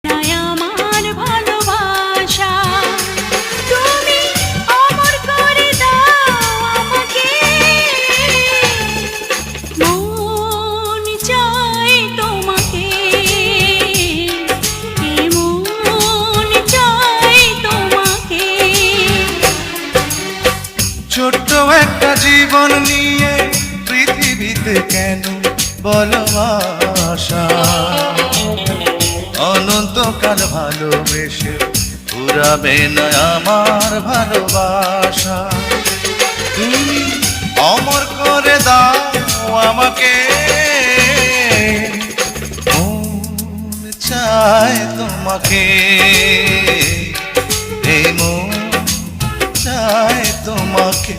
নাই আমার ভালোবাসা, তুমি অমর করে দাও আমাকে। মন চায় তোমাকে, মন চায় তোমাকে। ছোট্ট একটা জীবন নিয়ে পৃথিবীতে কেন বলো আশা, অনন্তকাল ভালোবেসে পুরাবে না আমার ভালোবাসা। তুমি অমর করে দাও আমাকে, মন চায় তোমাকে, এই মন চায় তোমাকে।